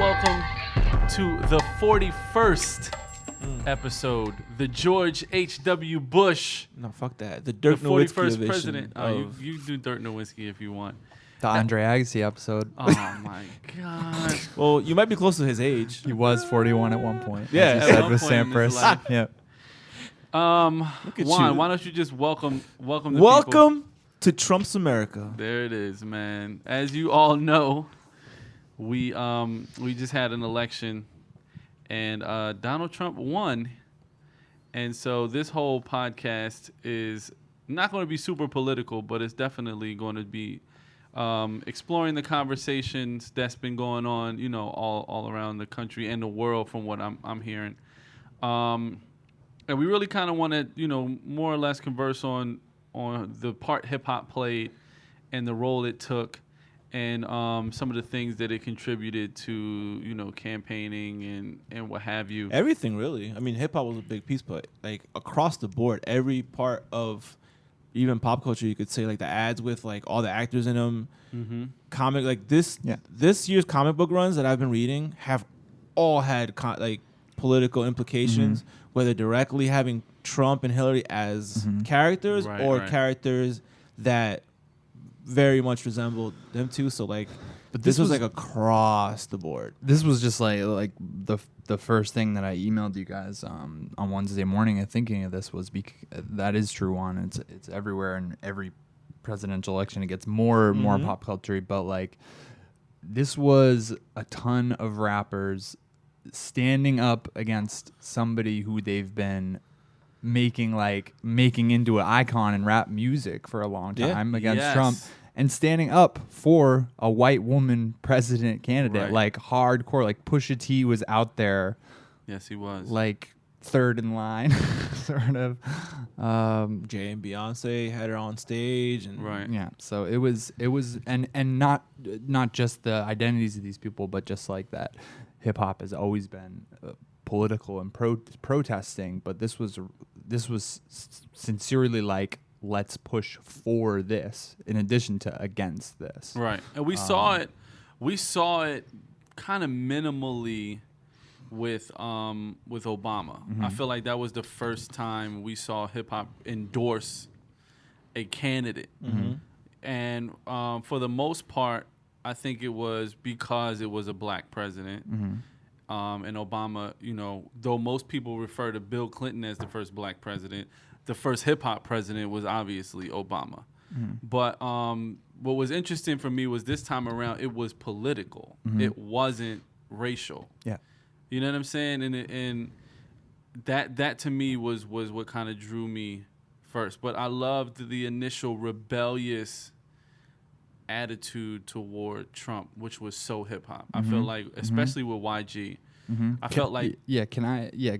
welcome to the 41st episode, the George H.W. Bush. No, fuck that. The Dirk the Nowitzki 41st edition president. of You do Dirk Nowitzki if you want. The Andre Agassi episode. Oh, my God. Well, you might be close to his age. He was 41 at one point. Yeah, as at he said one with point in his Sampras. life. Yeah. Look at Juan, you. why don't you just welcome the people? Welcome to Trump's America. There it is, man. As you all know, we just had an election, and Donald Trump won. And so this whole podcast is not going to be super political, but it's definitely going to be exploring the conversations that's been going on, you know, all around the country and the world, from what I'm hearing. And we really kind of want to, you know, more or less converse on the part hip hop played and the role it took, and some of the things that it contributed to, you know, campaigning and what have you. Everything, really. I mean, hip hop was a big piece, but like across the board, every part of even pop culture, you could say, like the ads with like all the actors in them, comic, like this year's comic book runs that I've been reading have all had like political implications, whether directly having Trump and Hillary as characters or characters that very much resembled them too. So like, but this was like across the board. This was just like the first thing that I emailed you guys on Wednesday morning. And thinking of this was that is true. On it's everywhere, and every presidential election it gets more and more pop culture. But like, this was a ton of rappers standing up against somebody who they've been making into an icon in rap music for a long time against Trump, and standing up for a white woman president candidate, like hardcore. Like Pusha T was out there. Yes, he was. Like third in line, sort of. Jay and Beyonce had her on stage, and yeah. So it was, and not just the identities of these people, but just like that. Hip hop has always been political and protesting, but this was sincerely like, let's push for this in addition to against this. Right. And we saw it kind of minimally with Obama. I feel like that was the first time we saw hip hop endorse a candidate. And for the most part, I think it was because it was a black president. And Obama, you know, though most people refer to Bill Clinton as the first black president, the first hip-hop president was obviously Obama. But what was interesting for me was this time around, it was political. It wasn't racial. Yeah. You know what I'm saying? And that to me was what kind of drew me first. But I loved the initial rebellious attitude toward Trump, which was so hip-hop. I feel like, especially with YG, I felt like...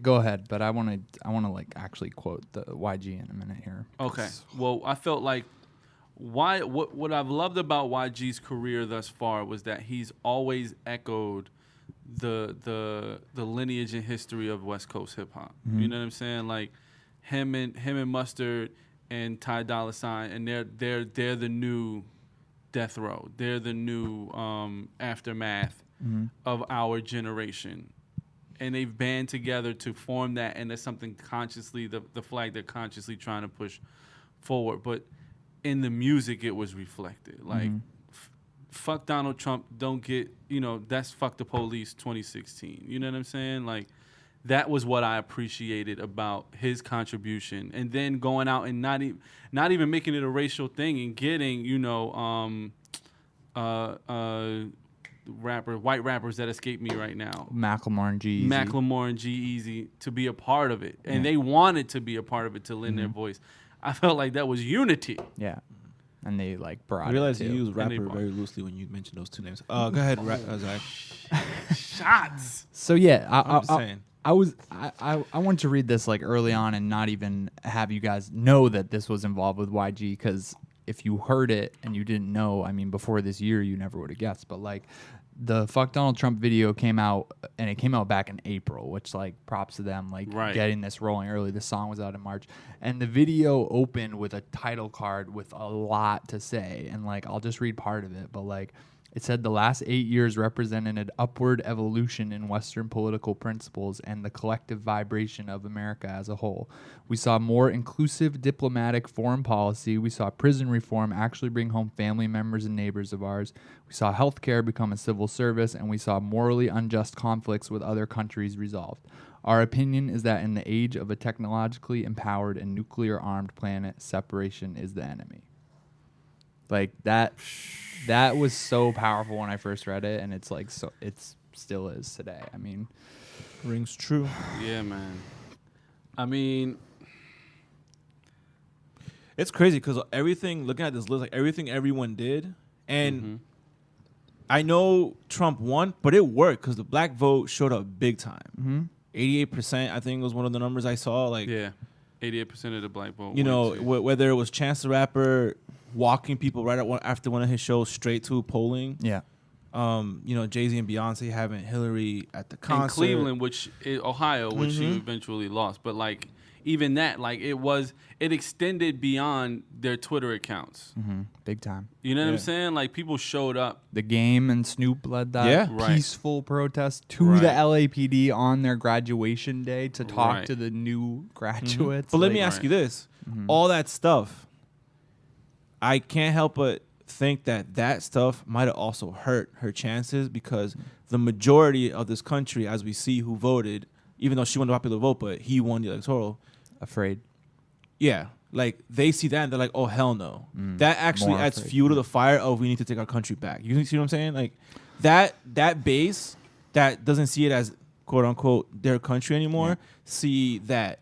Go ahead, but I want to like actually quote the YG in a minute here. Okay. Well, I felt like what I've loved about YG's career thus far was that he's always echoed the lineage and history of West Coast hip-hop. You know what I'm saying? Like him and Mustard and Ty Dolla $ign, and they're the new Death Row. They're the new aftermath of our generation. And they've band together to form that, and that's something consciously, the flag they're consciously trying to push forward. But in the music, it was reflected. Like, fuck Donald Trump, don't get, you know, that's fuck the police 2016. You know what I'm saying? Like, that was what I appreciated about his contribution. And then going out and not even making it a racial thing, and getting, you know, white rappers that escape me right now. Macklemore and G-Eazy to be a part of it. And they wanted to be a part of it to lend their voice. I felt like that was unity. Yeah. And they like brought I realized it you too. use rapper very loosely when you mentioned those two names. Go ahead, Zach. Shots. So yeah, I'm just saying. I wanted to read this like early on and not even have you guys know that this was involved with YG, because if you heard it and you didn't know, I mean, before this year, you never would have guessed. But like, the Fuck Donald Trump video came out, and it came out back in April, which like props to them, like getting this rolling early. The song was out in March, and the video opened with a title card with a lot to say, and like I'll just read part of it, but like It said the last 8 years represented an upward evolution in Western political principles and the collective vibration of America as a whole. We saw more inclusive diplomatic foreign policy. We saw prison reform actually bring home family members and neighbors of ours. We saw healthcare become a civil service, and we saw morally unjust conflicts with other countries resolved. Our opinion is that in the age of a technologically empowered and nuclear-armed planet, separation is the enemy. Like that was so powerful when I first read it, and it's like so it's still is today. I mean, rings true. Yeah, man. I mean, it's crazy because everything. Looking at this list, like everything everyone did, and I know Trump won, but it worked because the black vote showed up big time. 88%, I think, was one of the numbers I saw. Like, yeah, 88% of the black vote. You know, whether it was Chance the Rapper walking people right after one of his shows straight to polling. Yeah. You know, Jay-Z and Beyonce having Hillary at the concert. In Cleveland, Ohio, which he eventually lost. But, like, even that, like, it extended beyond their Twitter accounts. Big time. You know what I'm saying? Like, people showed up. The Game and Snoop led that peaceful protest to the LAPD on their graduation day to talk to the new graduates. But let me ask you this. All that stuff, I can't help but think that stuff might have also hurt her chances because the majority of this country, as we see who voted, even though she won the popular vote, but he won the electoral. Afraid. Yeah. Like, they see that and they're like, oh, hell no. That actually adds fuel to the fire of we need to take our country back. You see what I'm saying? Like, that base that doesn't see it as, quote unquote, their country anymore, see that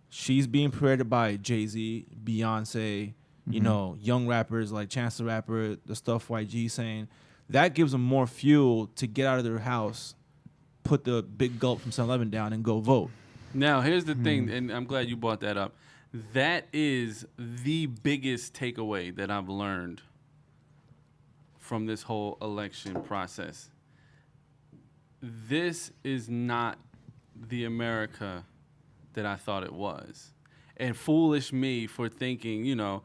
she's being paraded by Jay-Z, Beyonce, you know, young rappers like Chance the Rapper, the stuff YG saying, that gives them more fuel to get out of their house, put the big gulp from 7-Eleven down, and go vote. Now, here's the thing, and I'm glad you brought that up. That is the biggest takeaway that I've learned from this whole election process. This is not the America that I thought it was. And foolish me for thinking, you know,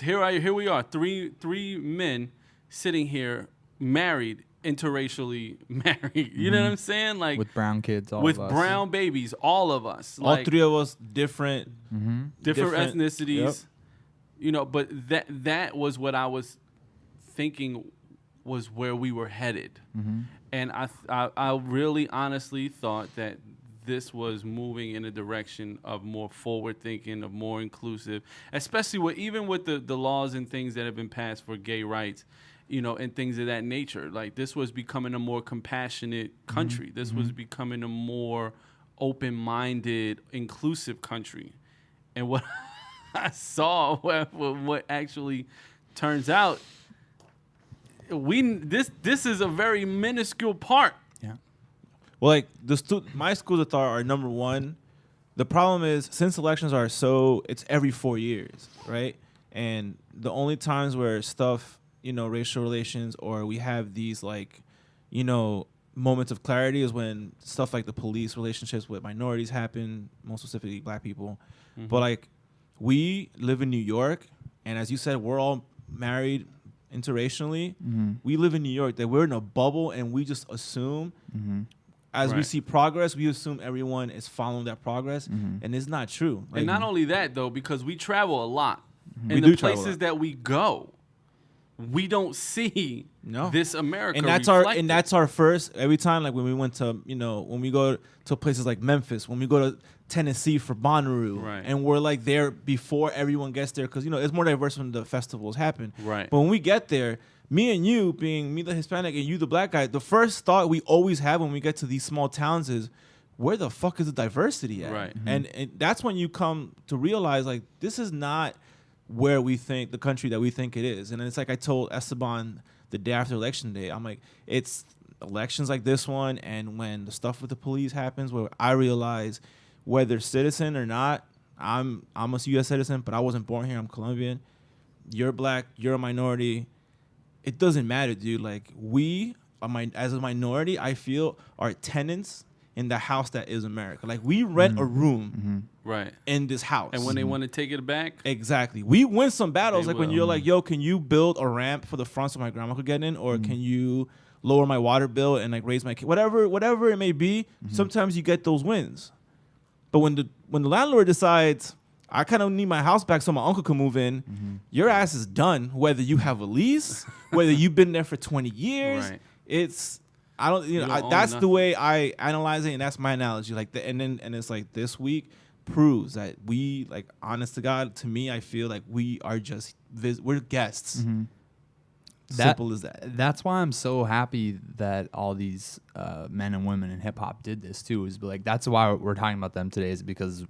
here we are, three men sitting here, married, interracially married. You know what I'm saying? Like, with brown kids, all with of us. brown babies, all of us. All three of us different ethnicities. Yep. You know, but that was what I was thinking was where we were headed. And I really honestly thought that this was moving in a direction of more forward thinking, of more inclusive, especially even with the laws and things that have been passed for gay rights, you know, and things of that nature. Like, this was becoming a more compassionate country. This was becoming a more open-minded, inclusive country. And what I saw, what actually turns out, this is a very minuscule part. Well, like, my schools of thought are number one. The problem is, since elections are it's every 4 years, right? And the only times where stuff, you know, racial relations, or we have these, like, you know, moments of clarity is when stuff like the police relationships with minorities happen, most specifically black people. But, like, we live in New York, and as you said, we're all married interracially. We live in New York, that we're in a bubble, and we just assume... As we see progress, we assume everyone is following that progress, and it's not true. Like, and not only that, though, because we travel a lot, and the places that we go, we don't see this America. And that's our first every time. Like, when we went to, you know, when we go to places like Memphis, when we go to Tennessee for Bonnaroo, and we're like there before everyone gets there, because, you know, it's more diverse when the festivals happen. But when we get there, me and you, being me the Hispanic and you the black guy, the first thought we always have when we get to these small towns is, where the fuck is the diversity at? And that's when you come to realize, like, this is not where we think, the country that we think it is. And it's like I told Esteban the day after election day, I'm like, it's elections like this one, and when the stuff with the police happens, where I realize, whether citizen or not, I'm a U.S. citizen, but I wasn't born here, I'm Colombian. You're black, you're a minority. It doesn't matter, dude. Like, we, as a minority, I feel, are tenants in the house that is America. Like, we rent a room Right. in this house. And when they want to take it back, exactly. We win some battles. They Like, when will. you're like, yo, can you build a ramp for the front so my grandma could get in? Or can you lower my water bill and, like, raise my kid? Whatever it may be, sometimes you get those wins. But when the landlord decides, I kind of need my house back so my uncle can move in, your ass is done. Whether you have a lease, whether you've been there for 20 years, Right. it's I don't you know You don't own that's the nothing. way I analyze it, and that's my analogy. Like and it's like this week proves that we, like, honest to God, to me, I feel like we are just we're guests. Simple as that. That's why I'm so happy that all these men and women in hip hop did this too. Is like that's why we're talking about them today. Is because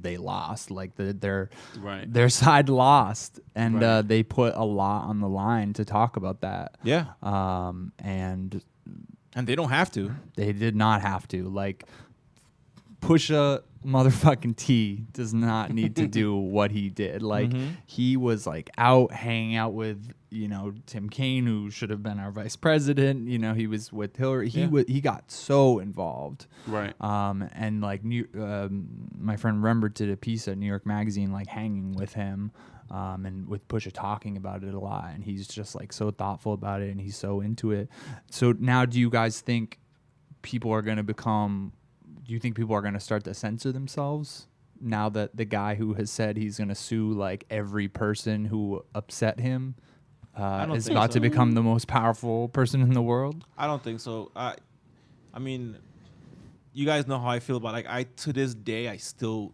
they lost. Like their side lost, and they put a lot on the line to talk about that. Yeah. And they don't have to. They did not have to. Like, Pusha motherfucking T does not need to do what he did. Like, he was, like, out hanging out with, Tim Kaine, who should have been our vice president. He was with Hillary. He got so involved. Right. And, like, my friend Rembert did a piece at New York Magazine, like, hanging with him. And with Pusha talking about it a lot, and he's just, like, so thoughtful about it, and he's so into it. So now, do you guys think people are going to start to censor themselves now that the guy who has said he's going to sue, like, every person who upset him is about to become the most powerful person in the world? I don't think so. I mean, you guys know how I feel about, like, to this day, I still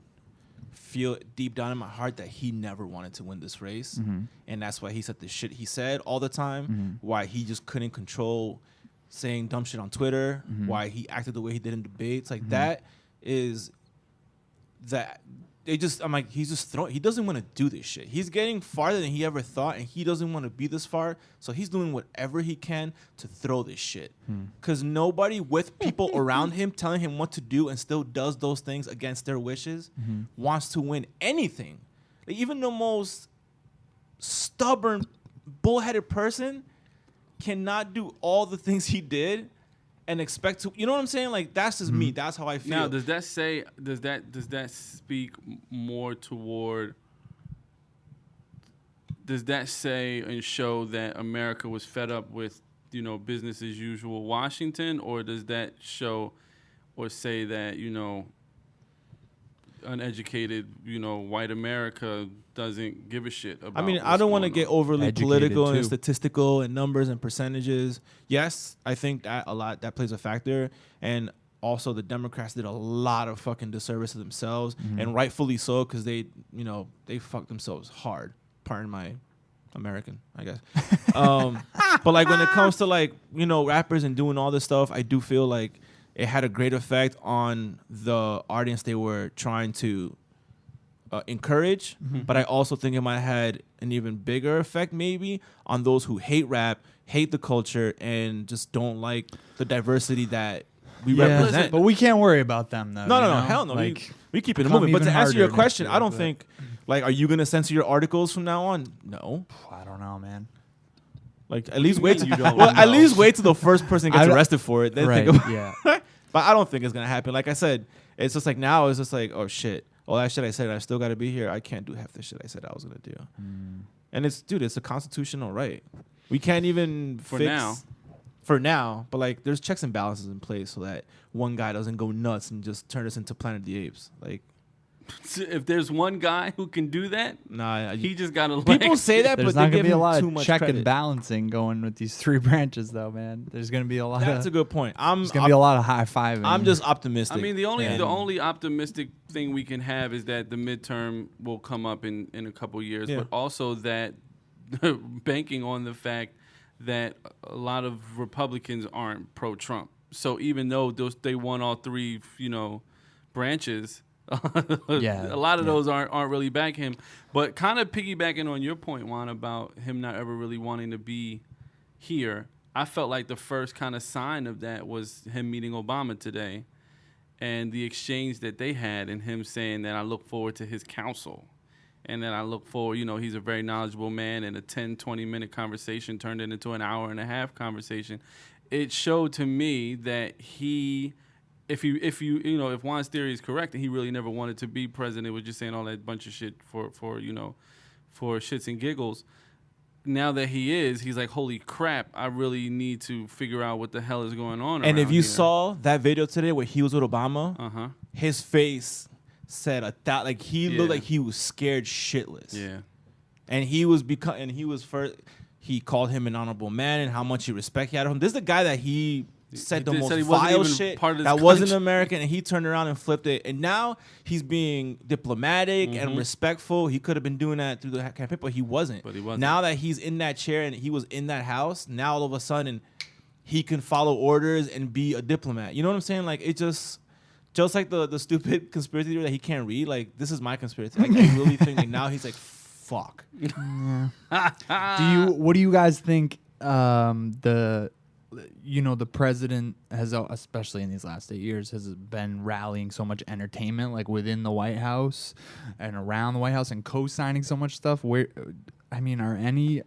feel deep down in my heart that he never wanted to win this race. And that's why he said the shit he said all the time, why he just couldn't control saying dumb shit on Twitter, why he acted the way he did in debates. Like, that is that I'm like, he's just he doesn't want to do this shit. He's getting farther than he ever thought, and he doesn't want to be this far, so he's doing whatever he can to throw this shit. Because nobody with people around him telling him what to do and still does those things against their wishes wants to win anything. Like, even the most stubborn, bullheaded person cannot do all the things he did and expect to, you know what I'm saying? Like, that's just me. That's how I feel. Now, does that speak more toward? Does that say and show that America was fed up with, business as usual Washington, or does that show or say that, uneducated, white America doesn't give a shit about? I mean, I don't want to get overly Educated political and too. statistical and numbers and percentages. Yes, I think that plays a factor. And also, the Democrats did a lot of fucking disservice to themselves, and rightfully so, because they fucked themselves hard. Pardon my American, I guess. But, like, when it comes to, like, rappers and doing all this stuff, I do feel like it had a great effect on the audience they were trying to encourage. But I also think it might have had an even bigger effect maybe on those who hate rap, hate the culture, and just don't like the diversity that we represent. But we can't worry about them, though. No, hell no. Like, we keep it come moving. But to even answer your harder question, next I don't year, think, like, are you going to censor your articles from now on? No. I don't know, man. Like, at least wait till You don't at know. least wait till the first person gets arrested for it. Then Right, think about yeah. But I don't think it's gonna happen. Like I said, it's just like now it's just like, oh shit, all that shit I said, I still got to be here. I can't do half the shit I said I was gonna do. And it's a constitutional right. We can't even For now. For now, but, like, there's checks and balances in place so that one guy doesn't go nuts and just turn us into Planet of the Apes. Like, If there's one guy who can do that, nah. he just got to. People say that, There's but not they going to give be a him lot too of much check credit. and balancing going with these three branches, though, man. There's going to be a lot That's a of good point. there's going to be a lot of high-fiving. I'm just optimistic. I mean, the only optimistic thing we can have is that the midterm will come up in a couple years, Yeah. but also that banking on the fact that a lot of Republicans aren't pro-Trump. So even though they won all three, branches, a lot of those aren't really back him. But kind of piggybacking on your point, Juan, about him not ever really wanting to be here, I felt like the first kind of sign of that was him meeting Obama today and the exchange that they had, and him saying that I look forward to his counsel. And then I look forward, he's a very knowledgeable man, and a 10, 20-minute conversation turned into an hour and a half conversation. It showed to me that he if Juan's theory is correct and he really never wanted to be president, was just saying all that bunch of shit for shits and giggles. Now that he is, he's like, holy crap, I really need to figure out what the hell is going on. And if you here. saw that video today where he was with Obama, his face said he looked like he was scared shitless. Yeah. And he called him an honorable man and how much he respect he had of him. This is the guy that he said the most vile shit that wasn't American, and he turned around and flipped it. And now he's being diplomatic and respectful. He could have been doing that through the campaign, but he wasn't. Now that he's in that chair and he was in that house, now all of a sudden he can follow orders and be a diplomat. You know what I'm saying? Like, it just like the stupid conspiracy theory that he can't read. Like, this is my conspiracy. Like, I really think now he's like, fuck. What do you guys think? The president has, especially in these last 8 years, has been rallying so much entertainment, like within the White House and around the White House, and co-signing so much stuff. Are any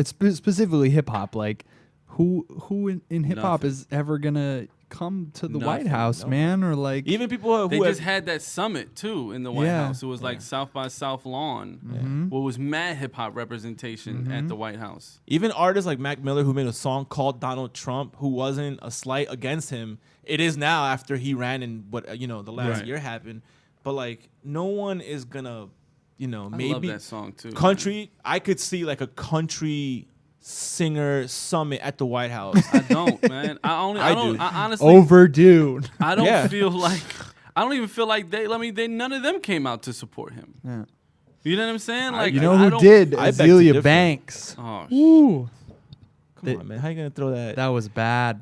specifically hip hop? Like, who in hip hop is ever gonna come to the White House, man? Or like even people who just had that summit too in the White House. It was like South by South lawn. What was mad hip hop representation at the White House. Even artists like Mac Miller, who made a song called Donald Trump, who wasn't a slight against him. It is now after he ran and the last year happened. But like, no one is gonna, maybe I love that song too. Country. Man. I could see like a country singer summit at the White House. I don't, man. I honestly overdue. I don't feel like I don't even feel like they none of them came out to support him. Yeah. You know what I'm saying? Like, who did? Olivia Banks. Oh, ooh. Come on, man. How you gonna throw that? That was bad.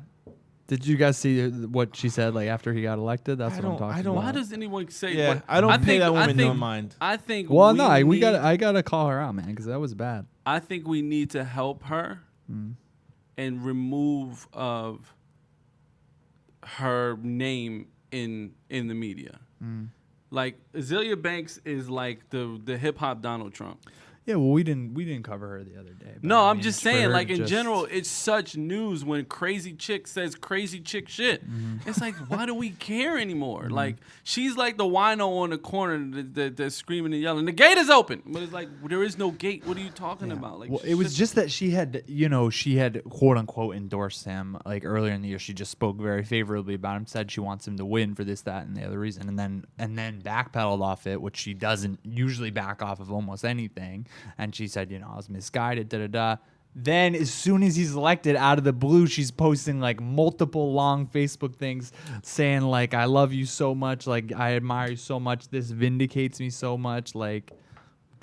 Did you guys see what she said like after he got elected? That's what I'm talking about. Why does anyone say? Yeah, I don't pay that woman no mind. I think. Well, I gotta call her out, man, because that was bad. I think we need to help her and remove of her name in the media. Like, Azealia Banks is like the hip hop Donald Trump. Yeah, well, we didn't cover her the other day. No, I'm just saying, like, in general, it's such news when crazy chick says crazy chick shit. It's like, why do we care anymore? Like, she's like the wino on the corner that's screaming and yelling, the gate is open. But it's like, there is no gate. What are you talking about? Like, well, it was just that she had quote unquote endorsed him like earlier in the year. She just spoke very favorably about him, said she wants him to win for this, that, and the other reason, and then backpedaled off it, which she doesn't usually back off of almost anything. And she said, I was misguided, da-da-da. Then as soon as he's elected, out of the blue, she's posting like multiple long Facebook things saying like, I love you so much. Like, I admire you so much. This vindicates me so much. Like,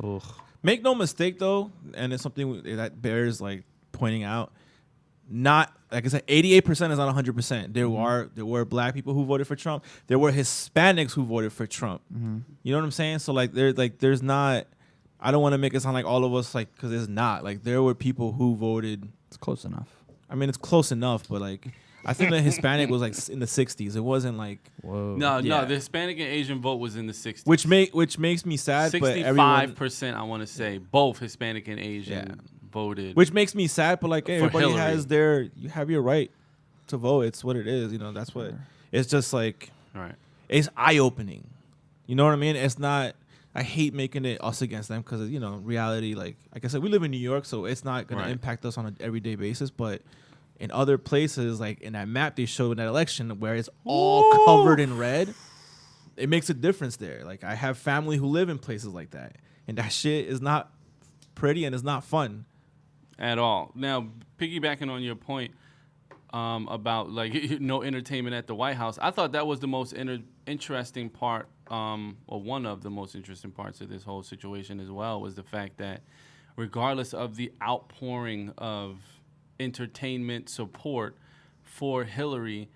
ugh. Make no mistake, though, and it's something that bears like pointing out. Not, like I said, 88% is not 100%. There were black people who voted for Trump. There were Hispanics who voted for Trump. You know what I'm saying? So like, there's not. I don't want to make it sound like all of us, like, because it's not. Like, there were people who voted. It's close enough. I mean, it's close enough, but, like, I think the Hispanic was, like, in the 60s. It wasn't, like... Whoa. No, the Hispanic and Asian vote was in the 60s. Which makes me sad, 65%, I want to say. Both Hispanic and Asian voted. Which makes me sad, but, like, everybody has you have your right to vote. It's what it is. That's what... It's just, like... Right. It's eye-opening. You know what I mean? It's not... I hate making it us against them because, reality, like I said, we live in New York, so it's not going to impact us on an everyday basis. But in other places, like in that map they showed in that election where it's all covered in red, it makes a difference there. Like, I have family who live in places like that, and that shit is not pretty and it's not fun. At all. Now, piggybacking on your point about, like, no entertainment at the White House, I thought that was the most interesting part. Or one of the most interesting parts of this whole situation as well was the fact that regardless of the outpouring of entertainment support for Hillary,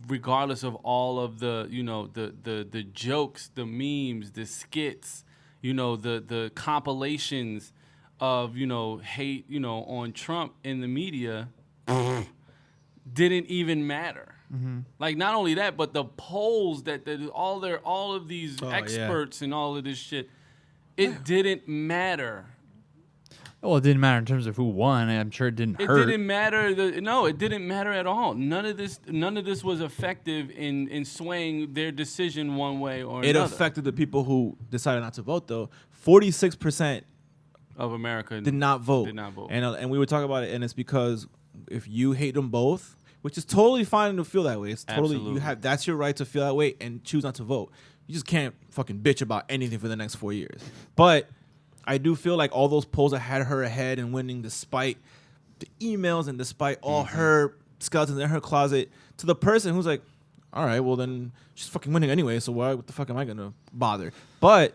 regardless of all of the, the jokes, the memes, the skits, the compilations of, hate, on Trump in the media didn't even matter. Like, not only that, but the polls that all of these experts and all of this shit, it didn't matter. Well, it didn't matter in terms of who won. I'm sure it didn't It hurt. didn't matter. No, it didn't matter at all. None of this was effective in swaying their decision one way or another. It affected the people who decided not to vote, though. 46% of America did not vote. And we were talking about it, and it's because if you hate them both, which is totally fine to feel that way. It's totally Absolutely. that's your right to feel that way and choose not to vote. You just can't fucking bitch about anything for the next 4 years. But I do feel like all those polls that had her ahead and winning despite the emails and despite all her skeletons in her closet, to the person who's like, all right, well then she's fucking winning anyway, so what the fuck am I gonna bother? But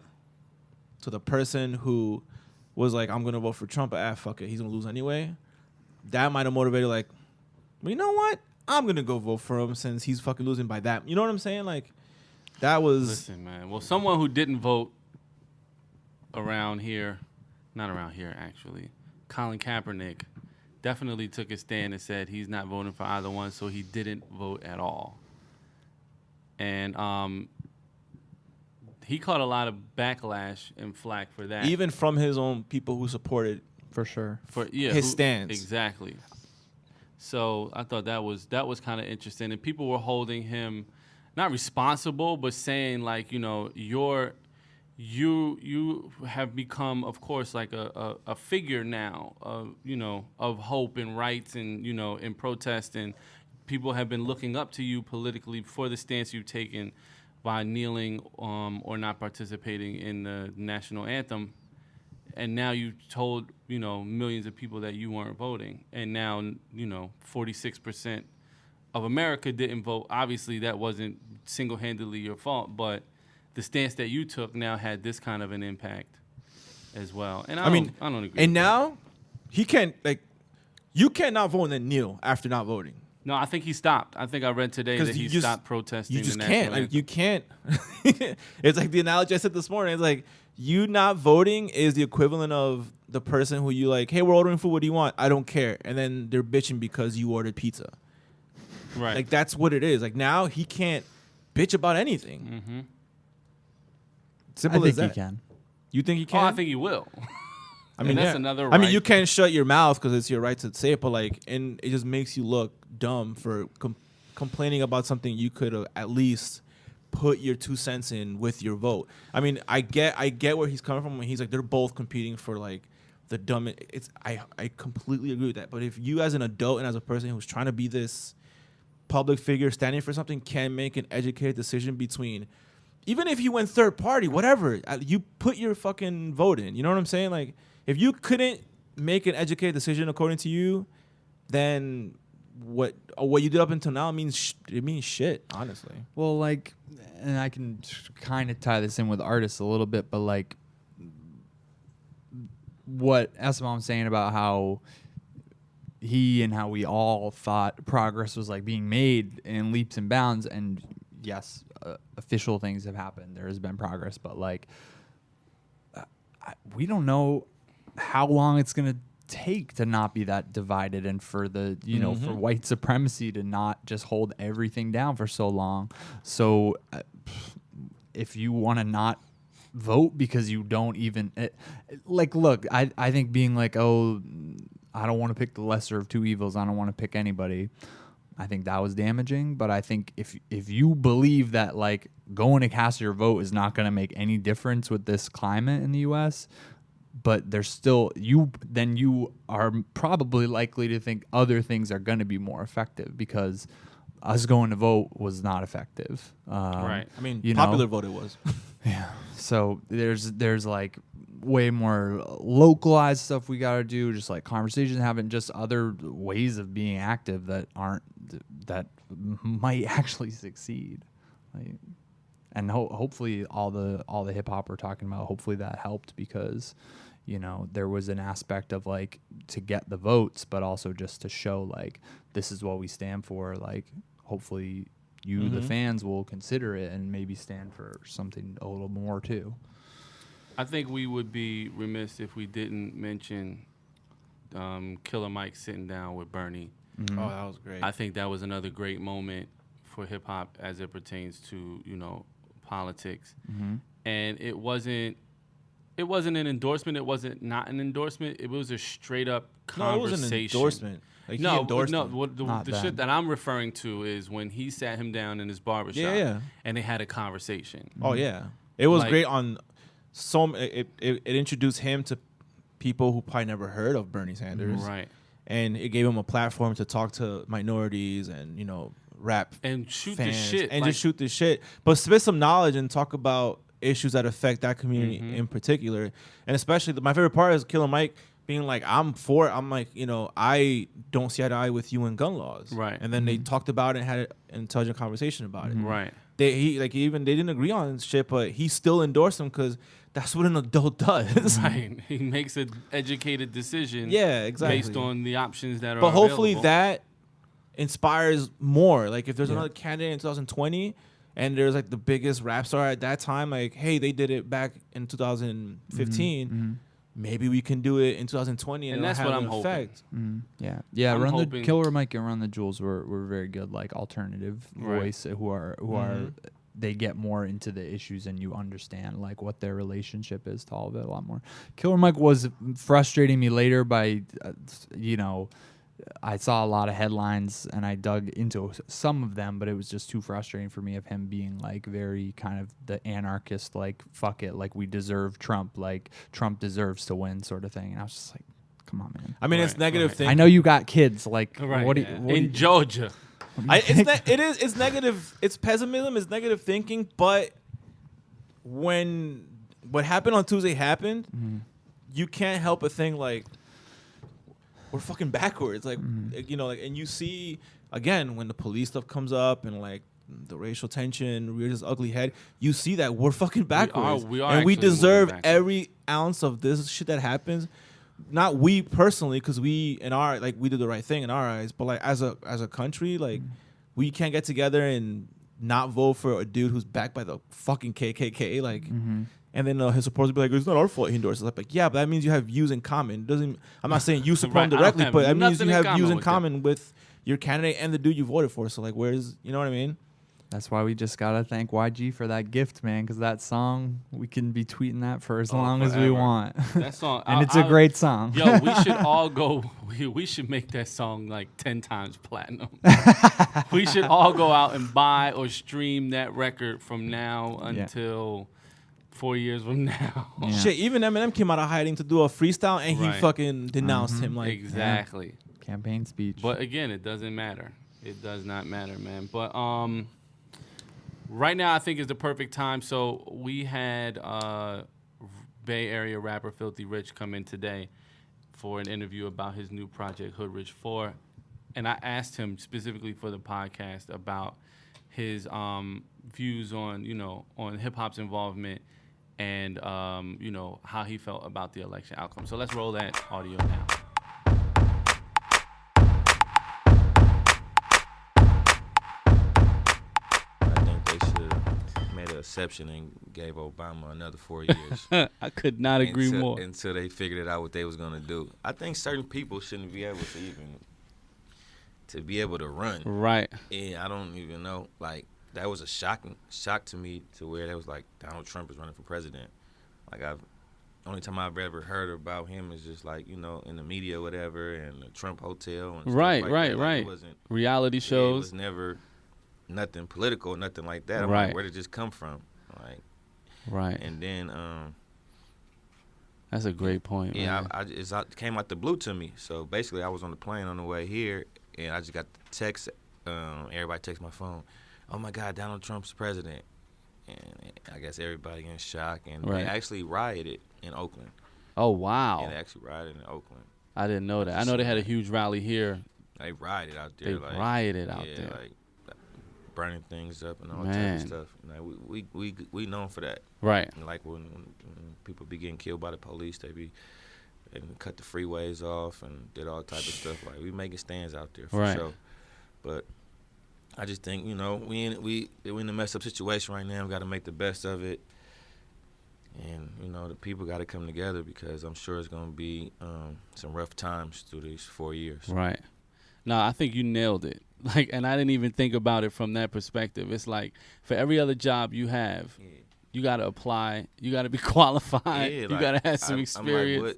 to the person who was like, I'm gonna vote for Trump, but fuck it, he's gonna lose anyway, that might have motivated like, well, you know what? I'm gonna go vote for him since he's fucking losing by that. You know what I'm saying? Like, that was. Listen, man. Well, someone who didn't vote around here, not around here actually, Colin Kaepernick, definitely took a stand and said he's not voting for either one, so he didn't vote at all. And he caught a lot of backlash and flack for that. Even from his own people who supported for sure his stance. Exactly. So I thought that was kind of interesting, and people were holding him not responsible, but saying like, you know, you have become, of course, like a figure now of, you know, of hope and rights and, you know, and protest, and people have been looking up to you politically for the stance you've taken by kneeling or not participating in the national anthem. And now you told, you know, millions of people that you weren't voting. And now, you know, 46% of America didn't vote. Obviously, that wasn't single-handedly your fault, but the stance that you took now had this kind of an impact as well. And I don't agree. And now, he can't, like, you cannot vote and then kneel after not voting. No, I think he stopped. I think I read today that he stopped protesting. You just the can't. national Like, you can't. It's like the analogy I said this morning. It's like, you not voting is the equivalent of the person who you like, hey, we're ordering food. What do you want? I don't care. And then they're bitching because you ordered pizza. Right. Like, that's what it is. Like, now he can't bitch about anything. Mm-hmm. Simple as that. I think he can. You think he can? Oh, I think he will. I mean, that's another I mean, right. you can't shut your mouth because it's your right to say it, but like, and it just makes you look dumb for complaining about something you could have at least put your 2 cents in with your vote. I mean, I get where he's coming from when he's like, they're both competing for like the dumb. I completely agree with that. But if you as an adult and as a person who's trying to be this public figure standing for something can make an educated decision between, even if you went third party, whatever, you put your fucking vote in. You know what I'm saying? Like, if you couldn't make an educated decision according to you, then what you did up until now means shit, honestly. Well, like, and I can kind of tie this in with artists a little bit, but like what Esteban was saying about how he and how we all thought progress was like being made in leaps and bounds, and yes, official things have happened. There has been progress, but like we don't know how long it's going to take to not be that divided, and for the, you know, for white supremacy to not just hold everything down for so long. So if you want to not vote because you don't even like, look, I think being like, oh, I don't want to pick the lesser of two evils, I don't want to pick anybody, I think that was damaging. But I think if you believe that like going to cast your vote is not going to make any difference with this climate in the U.S., but there's still you are probably likely to think other things are going to be more effective, because us going to vote was not effective. Right. I mean, you popular know? vote it was. Yeah. So there's like way more localized stuff we got to do, just like conversations, having just other ways of being active that might actually succeed. Like, and hopefully all the hip hop we're talking about, hopefully that helped, because, you know, there was an aspect of like to get the votes, but also just to show like this is what we stand for. Like, hopefully you, the fans, will consider it and maybe stand for something a little more too. I think we would be remiss if we didn't mention Killer Mike sitting down with Bernie. Mm-hmm. Oh, that was great. I think that was another great moment for hip hop as it pertains to, you know, politics. Mm-hmm. And it wasn't It wasn't an endorsement. It wasn't not an endorsement. It was a straight up conversation. No, it was an endorsement. Like, no, he endorsed no. him. What the shit that I'm referring to is when he sat him down in his barbershop and they had a conversation. Oh yeah, it was Like, great on some. It introduced him to people who probably never heard of Bernie Sanders, right? And it gave him a platform to talk to minorities and rap and shoot fans the shit and like, just shoot the shit, but spit some knowledge and talk about issues that affect that community in particular. And especially my favorite part is Killer Mike being like, I'm like, I don't see eye to eye with you in gun laws. Right. And then they talked about it and had an intelligent conversation about it. Right. They didn't agree on shit, but he still endorsed him because that's what an adult does. Right. He makes an educated decision. Yeah, exactly. Based on the options that are But hopefully available. that inspires more. Like if there's another candidate in 2020 and there's like the biggest rap star at that time, like, hey, they did it back in 2015. Maybe we can do it in 2020 and that's it'll what have I'm an effect. Yeah. I'm Run the hoping- Killer Mike and Run the Jewels were very good, like alternative voice who are they get more into the issues and you understand like what their relationship is to all of it a lot more. Killer Mike was frustrating me later by I saw a lot of headlines and I dug into some of them, but it was just too frustrating for me of him being like very kind of the anarchist, like, fuck it, like we deserve Trump, like Trump deserves to win sort of thing. And I was just like, come on, man. I mean, it's negative thing. I know you got kids, like, Right. what do you, in Georgia. It's negative. It's pessimism. It's negative thinking. But when what happened on Tuesday happened, you can't help but think like we're fucking backwards. Like and you see again when the police stuff comes up and like the racial tension rears its ugly head. You see that we're fucking backwards. We are and we actually moving deserve backwards. every ounce of this shit that happens. Not we personally, because we did the right thing in our eyes, but like as a country, like we can't get together and not vote for a dude who's backed by the fucking KKK, like, and then his supporters be like, it's not our fault he endorses. Like, yeah, but that means you have views in common. I'm not saying you support him Right, I don't directly, have but that means nothing you in have views common in with common with your candidate and the dude you voted for. So like, where's you know what I mean? That's why we just gotta thank YG for that gift, man. Because that song, we can be tweeting that for as long as we forever. want. That song, And it's a great song. Yo, we should all go. We should make that song like 10 times platinum. We should all go out and buy or stream that record from now until 4 years from now. Yeah. Shit, even Eminem came out of hiding to do a freestyle, and he Right. fucking denounced him. Like, Exactly. Campaign speech. But again, it doesn't matter. It does not matter, man. But right now, I think is the perfect time. So we had Bay Area rapper Filthy Rich come in today for an interview about his new project, Hood Rich 4. And I asked him specifically for the podcast about his views on, on hip-hop's involvement and, how he felt about the election outcome. So let's roll that audio now. Exception and gave Obama another 4 years. I could not agree more. Until they figured out what they was gonna do. I think certain people shouldn't be able to run. Right. And I don't even know. Like that was a shock to me to where they was like Donald Trump is running for president. Like only time I've ever heard about him is just like in the media or whatever and the Trump Hotel and stuff Right. like that. Like, Right. it wasn't Reality shows. It was never nothing political, nothing like that. I'm Right. like, where did this come from? Like, right. and then, That's a great point. yeah, Man. it came out the blue to me. So basically, I was on the plane on the way here, and I just got the text. Everybody texted my phone. Oh my God, Donald Trump's president, and I guess everybody in shock. And Right. they actually rioted in Oakland. Oh wow. Yeah, they actually rioted in Oakland. I didn't know that. I know they had a huge rally here. They rioted out there. They rioted out there. Like burning things up and all Man. type of stuff. Like we known for that. Right. And like when people be getting killed by the police, they cut the freeways off and did all type of stuff. Like we making stands out there for Right. sure. But I just think we're in a messed up situation right now. We got to make the best of it, and the people got to come together because I'm sure it's gonna be some rough times through these 4 years. Right. No, I think you nailed it. Like, and I didn't even think about it from that perspective. It's like for every other job you have, you got to apply. You got to be qualified. Yeah, you like, got to have some I'm experience. like,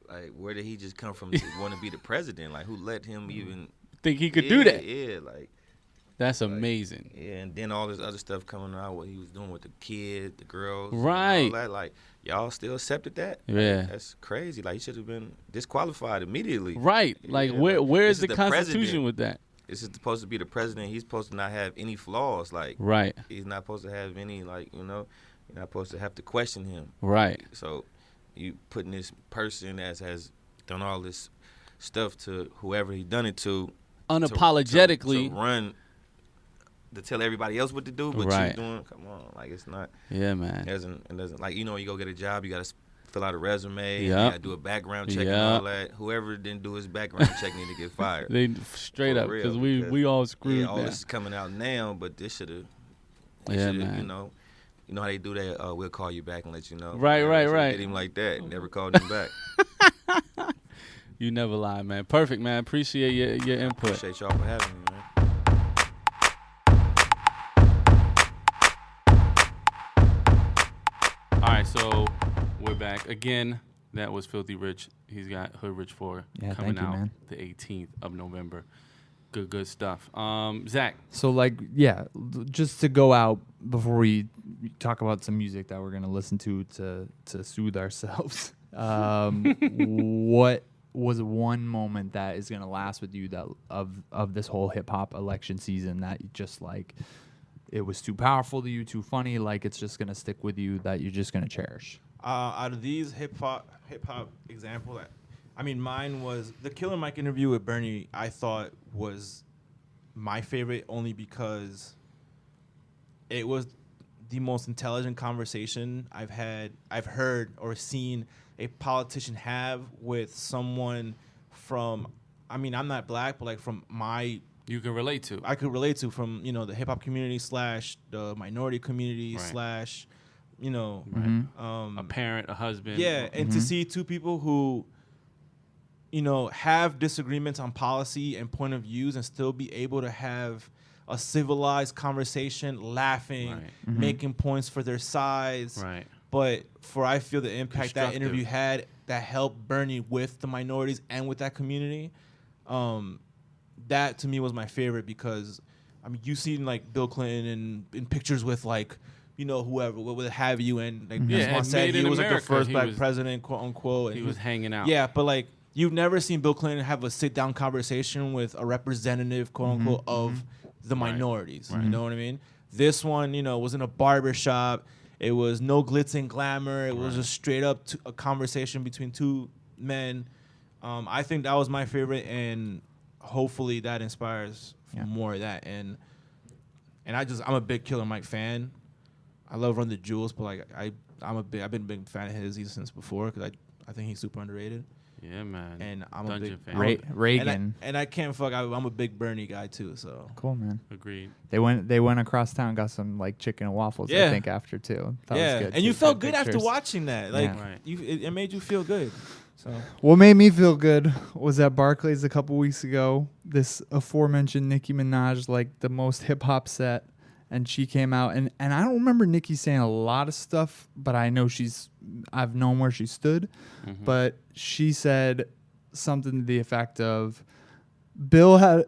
like, where did he just come from to want to be the president? Like, who let him even Think he could do that? Yeah, like. That's amazing. Yeah, and then all this other stuff coming out, what he was doing with the kid, the girls, Right? And all that, like, y'all still accepted that? Yeah, like, that's crazy. Like, he should have been disqualified immediately. Right? Like, where is the Constitution president. with that? This is supposed to be the president. He's supposed to not have any flaws. Like, Right? he's not supposed to have any, like, you're not supposed to have to question him. Right. So, you putting this person that has done all this stuff to whoever he done it to, unapologetically to run. To tell everybody else what to do, but right. you doing, come on, like it's not. Yeah, man. It doesn't like, you go get a job, you got to fill out a resume, Yep. you got to do a background check and all that. Whoever didn't do his background check need to get fired. They straight For up real, because we all screwed. Yeah, all now. this is coming out now, but this should have. Yeah, man. You know how they do that? We'll call you back and let you know. Right. Did him like that. Never called him back. You never lie, man. Perfect, man. Appreciate your input. Appreciate y'all for having me, man. All right, so we're back again. That was Filthy Rich. He's got Hood Rich 4 coming thank you, out man. the 18th of November. Good stuff. Zach. So, like, yeah, just to go out before we talk about some music that we're going to listen to soothe ourselves, what was one moment that is going to last with you that of this whole hip-hop election season that you just, like, it was too powerful to you, too funny, like it's just going to stick with you that you're just going to cherish? Out of these hip hop example, I mean, mine was the Killer Mike interview with Bernie. I thought was my favorite only because it was the most intelligent conversation I've heard or seen a politician have with someone from. I mean, I'm not black, but like from my. You can relate to. I could relate to from the hip hop community / the minority community right. / a parent, a husband. Yeah, and to see two people who, have disagreements on policy and point of views and still be able to have a civilized conversation, laughing, right. making points for their sides. Right. But I feel the impact that interview had that helped Bernie with the minorities and with that community, that to me was my favorite because, I mean, you've seen like Bill Clinton in pictures with like, whoever, what would have you, and like Juan said, he was like the first black president, quote unquote. And he was hanging out. Yeah, but like you've never seen Bill Clinton have a sit down conversation with a representative, quote unquote, of the minorities. Right. You know what I mean? This one, was in a barber shop. It was no glitz and glamour. It was just straight up a conversation between two men. I think that was my favorite, and befully that inspires more of that. And I'm a big Killer Mike fan. I love Run the Jewels, but like I've been a big fan of his since before because I think he's super underrated. Yeah, man. And I'm Dungeon a big fan. Reagan. And I can't fuck. I'm a big Bernie guy too. So Cool, man. Agreed. They went across town, got some like chicken and waffles. I think after too. That was good. And you too. felt Good good after pictures. watching that. Like Right. it made you feel good. So What made me feel good was at Barclays a couple weeks ago. This aforementioned Nicki Minaj, like the most hip hop set, and she came out and I don't remember Nicki saying a lot of stuff, but I know I've known where she stood, but she said something to the effect of, Bill had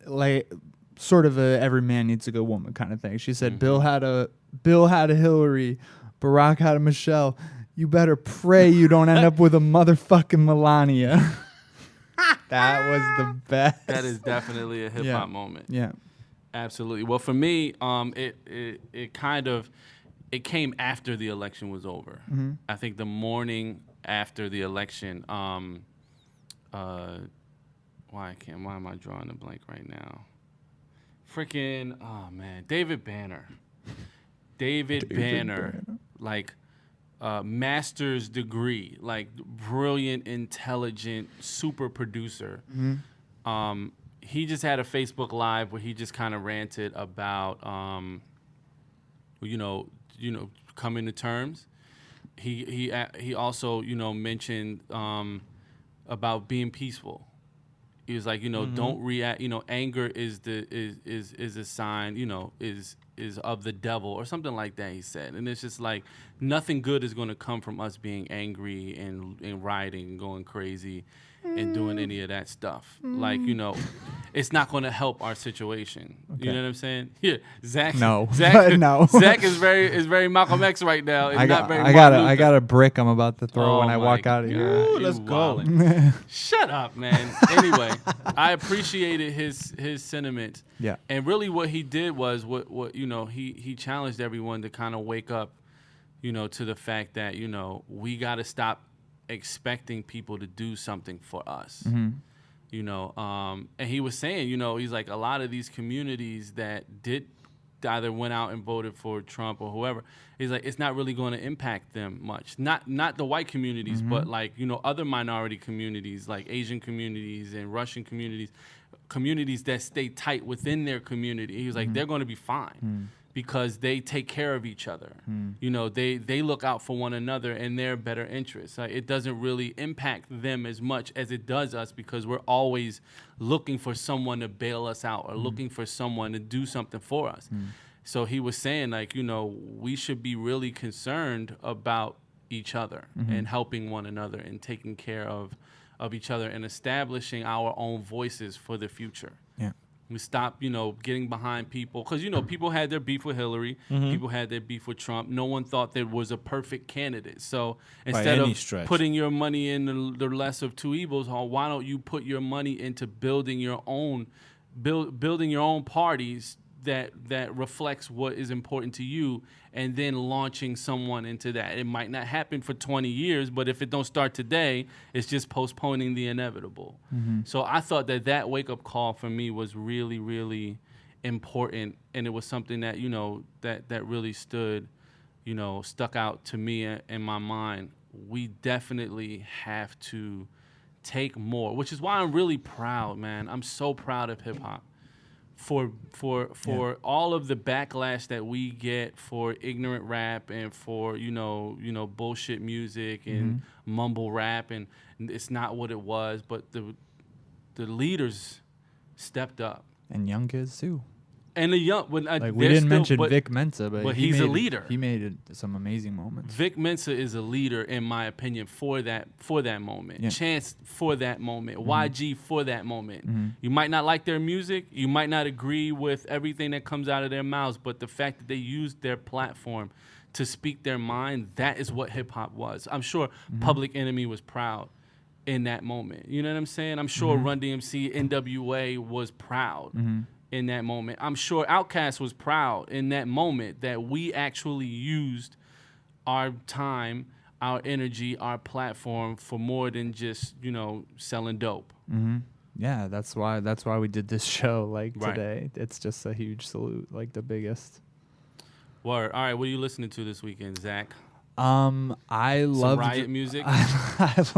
like sort of a every man needs a good woman kind of thing. She said Bill had a Hillary, Barack had a Michelle. You better pray you don't end up with a motherfucking Melania. That was the best. That is definitely a hip hop moment. Yeah. Absolutely. Well, for me, it came after the election was over. I think the morning after the election, why am I drawing a blank right now? Freaking, oh man, David Banner, like master's degree, like brilliant, intelligent, super producer. He just had a Facebook Live where he just kind of ranted about, coming to terms. He also, mentioned about being peaceful. He was like, don't react. Anger is a sign. is of the devil or something like that, he said. And it's just like nothing good is going to come from us being angry and rioting and going crazy and doing any of that stuff. Like, you know, it's not going to help our situation. Okay. You know what I'm saying? Yeah, Zach. No. Zach, No. Zach is very Malcolm X right now. And I not very got a brick I'm about to throw Oh when I my walk out of here. God, Ooh, you let's go. wildin'. Shut up, man. Anyway, I appreciated his sentiment. Yeah. And really what he did was what you know, he challenged everyone to kind of wake up, you know, to the fact that, you know, we got to stop expecting people to do something for us. Mm-hmm. You know, and he was saying, you know, he's like, a lot of these communities that did either went out and voted for Trump or whoever, he's like, it's not really going to impact them much. Not the white communities, but like, you know, other minority communities like Asian communities and Russian communities that stay tight within their community. He was like, they're going to be fine because they take care of each other. You know, they look out for one another and their better interests. It doesn't really impact them as much as it does us because we're always looking for someone to bail us out or looking for someone to do something for us. So he was saying, like, you know, we should be really concerned about each other and helping one another and taking care of each other and establishing our own voices for the future. Yeah. We stop, you know, getting behind people. Because, you know, people had their beef with Hillary. People had their beef with Trump. No one thought there was a perfect candidate. So instead of putting your money in the less of two evils, why don't you put your money into building your own parties that reflects what is important to you, and then launching someone into that. It might not happen for 20 years, but if it don't start today, it's just postponing the inevitable. So I thought that wake-up call for me was really, really important, and it was something that, you know, that really stuck out to me in my mind. We definitely have to take more, which is why I'm really proud, man. I'm so proud of hip-hop. For all of the backlash that we get for ignorant rap and for you know bullshit music and mumble rap, and it's not what it was, but the leaders stepped up, And young kids too. and the young We didn't mention Vic Mensa, but he's a leader. He made some amazing moments. Vic Mensa is a leader, in my opinion, for that moment. Yeah. Chance for that moment. YG for that moment. You might not like their music. You might not agree with everything that comes out of their mouths, but the fact that they used their platform to speak their mind, that is what hip-hop was. I'm sure Public Enemy was proud in that moment. You know what I'm saying? I'm sure Run DMC, NWA was proud. In that moment, I'm sure Outkast was proud in that moment that we actually used our time, our energy, our platform for more than just, you know, selling dope. Yeah, that's why we did this show Right. today. It's just a huge salute, like the biggest. Word. All right, what are you listening to this weekend, Zach? I love riot music. That's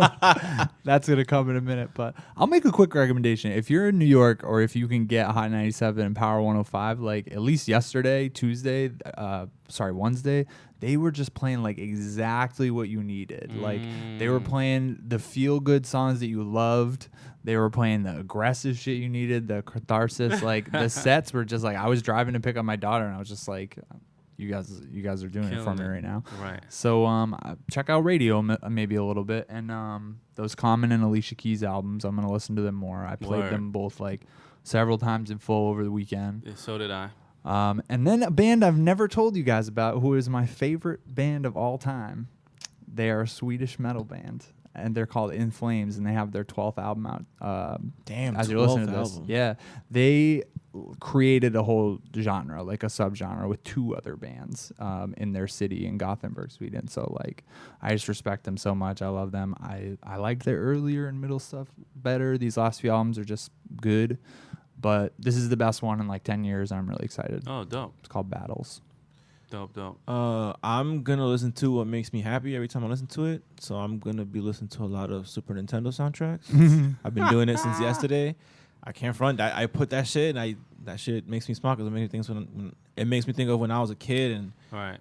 gonna come in a minute, but I'll make a quick recommendation. If you're in New York, or if you can get Hot 97 and Power 105, like at least yesterday, Wednesday, they were just playing like exactly what you needed. Like they were playing the feel good songs that you loved. They were playing the aggressive shit you needed, the catharsis. Like the sets were just like, I was driving to pick up my daughter, and I was just like, You guys are doing it for me right now. Right. So check out Radio maybe a little bit, and those Common and Alicia Keys albums. I'm gonna listen to them more. I played them both like several times in full over the weekend. Yeah, so did I. And then a band I've never told you guys about, who is my favorite band of all time. They are a Swedish metal band, and they're called In Flames, and they have their 12th album out. Damn, as you're listening to this, album. yeah, they created a whole genre, like a subgenre, with two other bands in their city in Gothenburg, Sweden. So like, I just respect them so much. I love them. I liked their earlier and middle stuff better. These last few albums are just good, but this is the best one in like 10 years. I'm really excited. Oh, dope. It's called Battles. Dope. I'm gonna listen to what makes me happy every time I listen to it. So I'm gonna be listening to a lot of Super Nintendo soundtracks. I've been doing it since yesterday. I can't front. I put that shit, and that shit makes me smile because it makes me think of when I was a kid and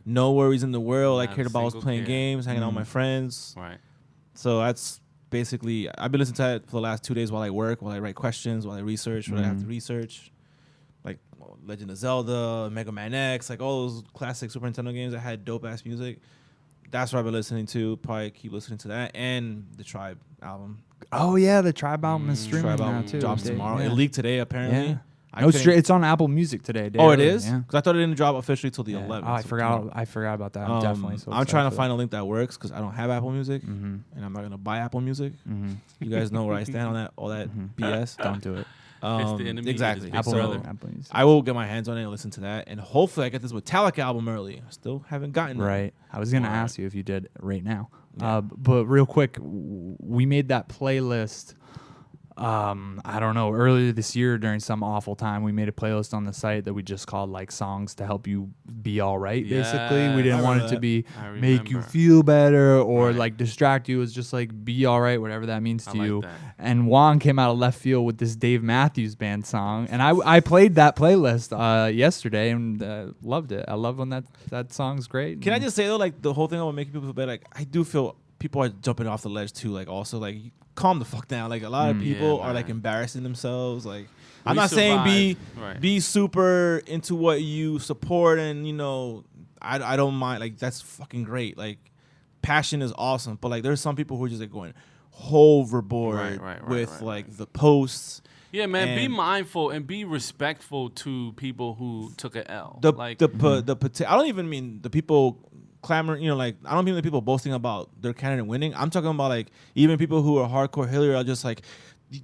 no worries in the world. I cared about was playing games, hanging out with my friends. Right. So that's basically, I've been listening to it for the last 2 days while I work, while I write questions, while I research what I have to research. like Legend of Zelda, Mega Man X, like all those classic Super Nintendo games that had dope ass music. That's what I've been listening to. Probably keep listening to that and the Tribe album. Oh yeah, the Tribe album is streaming Tribe now album too. drops Dave. tomorrow. Yeah. It leaked today apparently. Yeah. I No, couldn't- straight. It's on Apple Music today. Oh, it early, is? Yeah. Because I thought it didn't drop officially till the Yeah. 11th. Oh, I so forgot. tomorrow. I forgot about that. I'm definitely. So I'm trying to excited find a link that works because I don't have Apple Music Mm-hmm. and I'm not gonna buy Apple Music. Mm-hmm. You guys know where I stand on that. All that BS. Don't do it. It's the enemy, Exactly. it is Apple, big So brother. Apple Music. I will get my hands on it and listen to that, and hopefully I get this Metallica album early. I still haven't gotten it. Right. I was gonna Right. ask you if you did right now. Yeah. But real quick, we made that playlist. I don't know. Earlier this year, during some awful time, we made a playlist on the site that we just called like songs to help you be all right. Basically, we Yes. didn't I want it remember to be I make you remember. feel better or Right. like distract you. It's just like be all right, whatever that means I to like you. that. And Juan came out of left field with this Dave Matthews Band song, and I played that playlist yesterday and loved it. I love when that song's great. Can I And- just say though, like the whole thing about making people feel better, like I do feel people are jumping off the ledge too. Like also like calm the fuck down. Like a lot of people Yeah, are like man. embarrassing themselves. Like I'm We not saying Right. be super into what you support, and you know I don't mind. Like that's fucking great. Like passion is awesome, but like there's some people who are just like going overboard Right, with right. like the posts. Yeah, man. Be And- mindful and be respectful to people who took an L. The like, I don't even mean the people clamoring, you know, like I don't mean the people boasting about their candidate winning. I'm talking about like even people who are hardcore Hillary are just like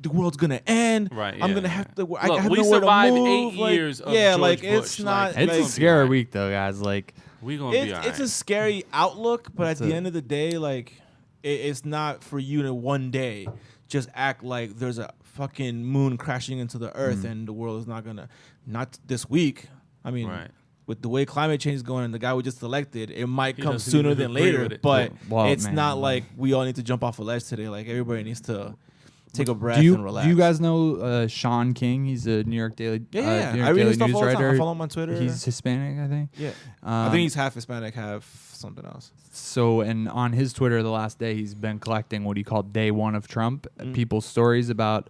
the world's gonna end. Right, I'm yeah, gonna yeah. have to. Look, I have we nowhere to survived move. 8 like, years of yeah, George like Bush. it's not. Like, It's like, a scary week though, guys. Like we gonna be all right. it's a scary outlook, but It's at the a- end of the day, like it's not for you to one day just act like there's a fucking moon crashing into the earth and the world is not gonna. Not this week. I mean, Right. with the way climate change is going and the guy we just elected, it might He come doesn't sooner even than agree later. with it. But Well, it's man, not well. like we all need to jump off a ledge today. Like everybody needs to take a breath do you and relax. do you guys know Sean King? He's a New York Daily Yeah, New I York read Daily his stuff news all the time. I writer. follow him on Twitter. He's Hispanic, I think. yeah, I think he's half Hispanic, half something else. So, and on his Twitter the last day, he's been collecting what he called Day One of Trump, people's stories about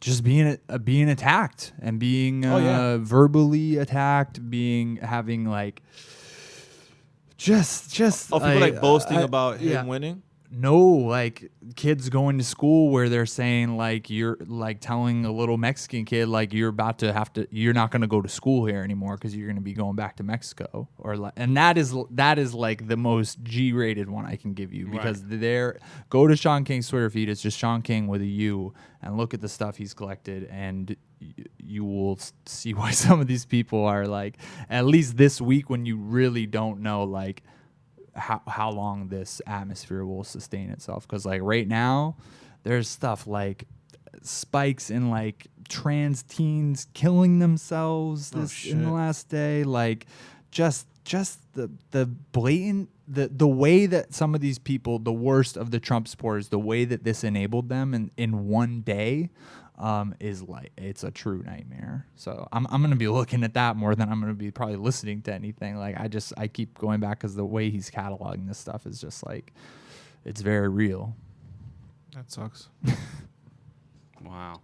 just being attacked and being Oh, yeah. verbally attacked, having like just Oh, people like boasting about him yeah. winning. No, like kids going to school where they're saying like you're like telling a little Mexican kid like you're not going to go to school here anymore because you're going to be going back to Mexico or like, and that is like the most G-rated one I can give you because go to Sean King's Twitter feed. It's just Sean King with a U and look at the stuff he's collected and you will see why some of these people are like at least this week when you really don't know like how long this atmosphere will sustain itself because like right now there's stuff like spikes in like trans teens killing themselves in the last day, like just the blatant the way that some of these people, the worst of the Trump supporters, the way that this enabled them in one day is like it's a true nightmare. So I'm gonna be looking at that more than I'm gonna be probably listening to anything. Like I keep going back because the way he's cataloging this stuff is just like it's very real. That sucks. Wow.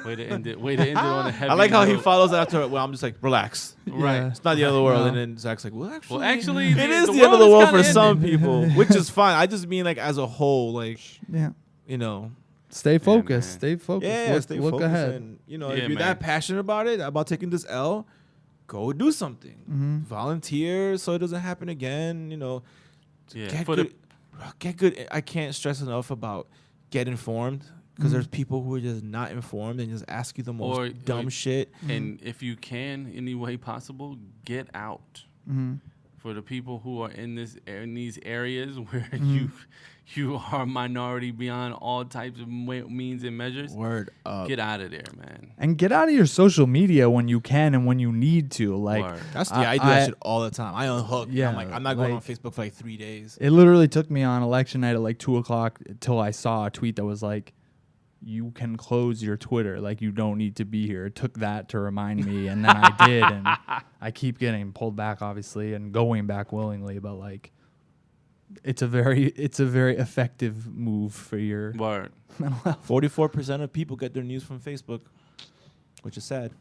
Way to end it. Way to end it on a heavy I like how he note. follows after. Well, I'm just like relax. Right. Yeah. It's not the end of the world, No. and then Zach's like, well, actually, It it is is the end of the world for some ending. people, which is fine. I just mean like as a whole, like Yeah. you know. Stay focused. man. Stay focused. Yeah, look, stay look focused. ahead. And, you know, Yeah, if you're man. that passionate about it, about taking this L, go do something. Mm-hmm. Volunteer so it doesn't happen again. You know, Yeah. get For good. Get good. I can't stress enough about get informed because there's people who are just not informed and just ask you the most Or- dumb or- shit. and if you can, any way possible, get out. Mm-hmm. For the people who are in these areas where Mm-hmm. you are a minority beyond all types of means and measures, Word up. get out of there, man. And get out of your social media when you can and when you need to. Like Word. That's I do that shit all the time. I unhook. Yeah, I'm like, I'm not going on like- Facebook for like 3 days. it literally took me on election night at like 2:00 till I saw a tweet that was like, you can close your Twitter. Like you don't need to be here. It took that to remind me. And then I did. And I keep getting pulled back, obviously, and going back willingly. But like, it's a very effective move for your Word. mental health. 44% of people get their news from Facebook, which is sad.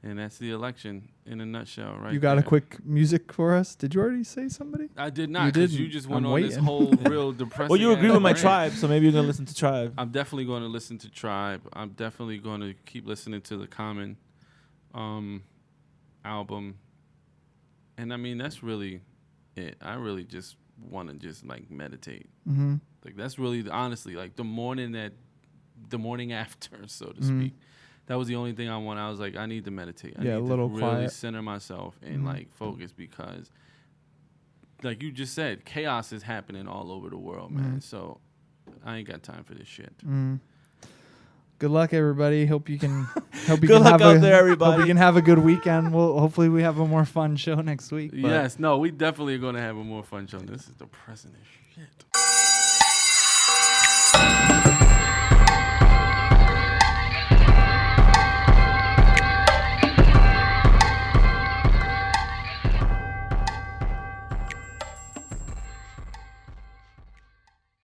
And that's the election in a nutshell, right? You got there. a quick music for us? Did you already say somebody? I did not, You because didn't. you just went I'm on this waiting. whole real depressing. Well, you agree with my rant. Tribe, so maybe you're gonna listen to Tribe. I'm definitely going to listen to Tribe. I'm definitely going to keep listening to the Common album. And I mean, that's really it. I really just want to just like meditate. Mm-hmm. Like that's really honestly like the morning after, so to Mhm. speak. That was the only thing I want. I was like, I need to meditate. I Yeah, a need little to really quiet. center myself and Mhm. like focus, because like you just said, chaos is happening all over the world, man. Mhm. So I ain't got time for this shit. Mm. Good luck, everybody. Hope you can. Hope you Good can luck have out a, there, everybody. Hope you can have a good weekend. Hopefully we have a more fun show next week. but- Yes, no, we definitely are going to have a more fun show. This is depressing as shit.